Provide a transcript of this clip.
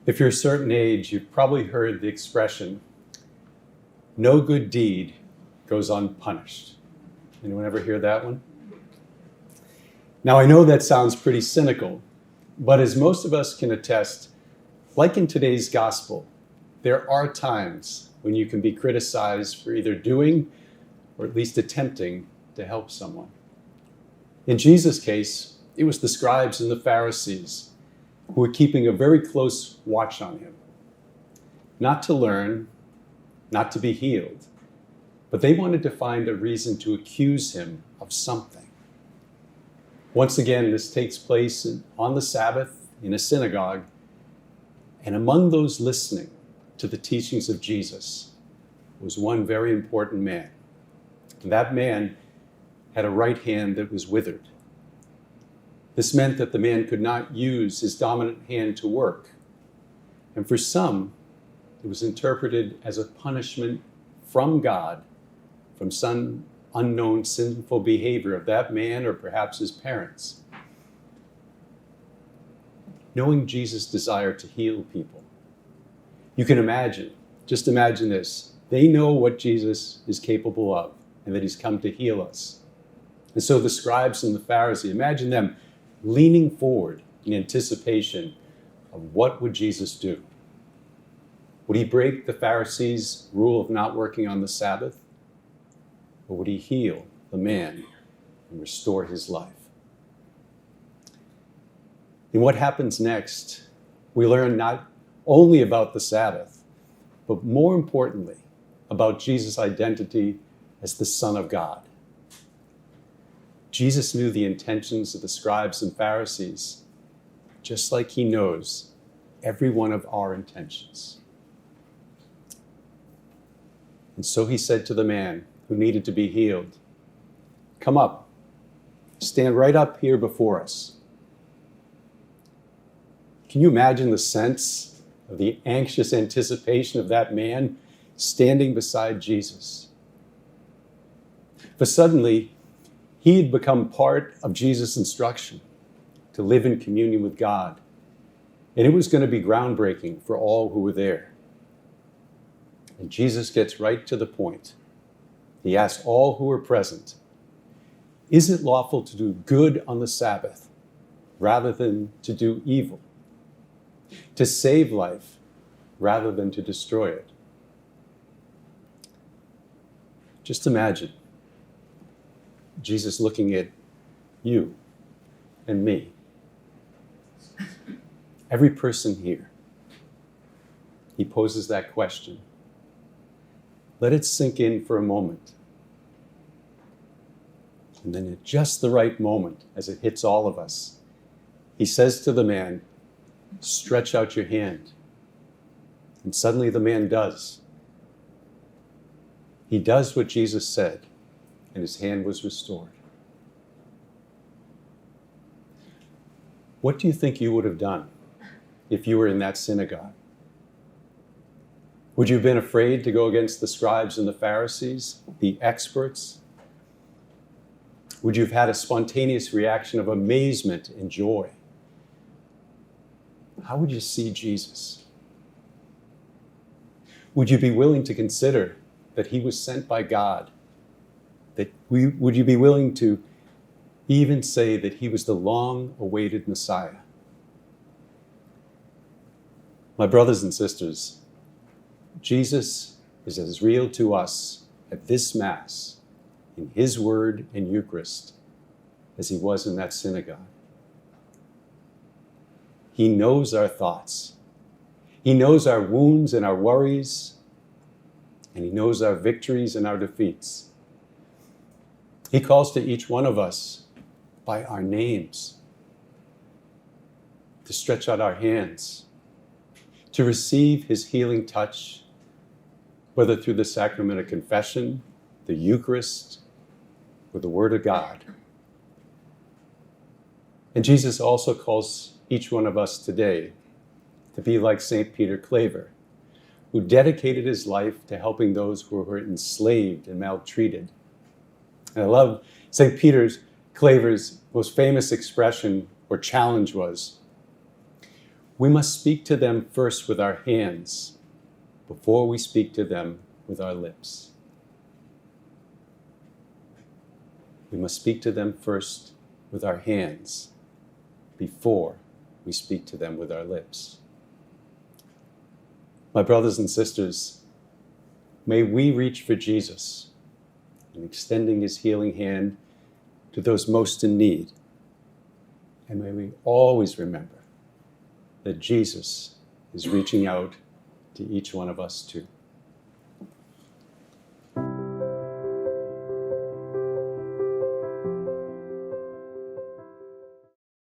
If you're a certain age, you've probably heard the expression, no good deed goes unpunished. Anyone ever hear that one? Now, I know that sounds pretty cynical, but as most of us can attest, like in today's gospel, there are times when you can be criticized for either doing or at least attempting to help someone. In Jesus' case, it was the scribes and the Pharisees who were keeping a very close watch on him. Not to learn, not to be healed, but they wanted to find a reason to accuse him of something. Once again, this takes place on the Sabbath in a synagogue, and among those listening to the teachings of Jesus was one very important man. That man had a right hand that was withered. This meant that the man could not use his dominant hand to work. And for some, it was interpreted as a punishment from God, from some unknown sinful behavior of that man or perhaps his parents. Knowing Jesus' desire to heal people, you can imagine, just imagine this. They know what Jesus is capable of and that he's come to heal us. And so the scribes and the Pharisees, imagine them leaning forward in anticipation of what would Jesus do. Would he break the Pharisees' rule of not working on the Sabbath? Or would he heal the man and restore his life? And what happens next, we learn not only about the Sabbath, but more importantly, about Jesus' identity as the Son of God. Jesus knew the intentions of the scribes and Pharisees, just like he knows every one of our intentions. And so he said to the man who needed to be healed, "Come up, stand right up here before us." Can you imagine the sense of the anxious anticipation of that man standing beside Jesus? For suddenly, he had become part of Jesus' instruction to live in communion with God. And it was going to be groundbreaking for all who were there. And Jesus gets right to the point. He asks all who were present, "Is it lawful to do good on the Sabbath rather than to do evil? To save life rather than to destroy it?" Just imagine Jesus looking at you and me, every person here. He poses that question. Let it sink in for a moment. And then at just the right moment, as it hits all of us, he says to the man, "Stretch out your hand." And suddenly the man does. He does what Jesus said, and his hand was restored. What do you think you would have done if you were in that synagogue? Would you have been afraid to go against the scribes and the Pharisees, the experts? Would you have had a spontaneous reaction of amazement and joy? How would you see Jesus? Would you be willing to consider that he was sent by God? Would you be willing to even say that he was the long-awaited Messiah? My brothers and sisters, Jesus is as real to us at this Mass, in his word and Eucharist, as he was in that synagogue. He knows our thoughts. He knows our wounds and our worries, and he knows our victories and our defeats. He calls to each one of us by our names, to stretch out our hands, to receive his healing touch, whether through the sacrament of confession, the Eucharist, or the Word of God. And Jesus also calls each one of us today to be like St. Peter Claver, who dedicated his life to helping those who were enslaved and maltreated. And I love St. Peter Claver's most famous expression or challenge was, We must speak to them first with our hands before we speak to them with our lips. We must speak to them first with our hands before we speak to them with our lips. My brothers and sisters, may we reach for Jesus in extending his healing hand to those most in need. And may we always remember that Jesus is reaching out to each one of us too.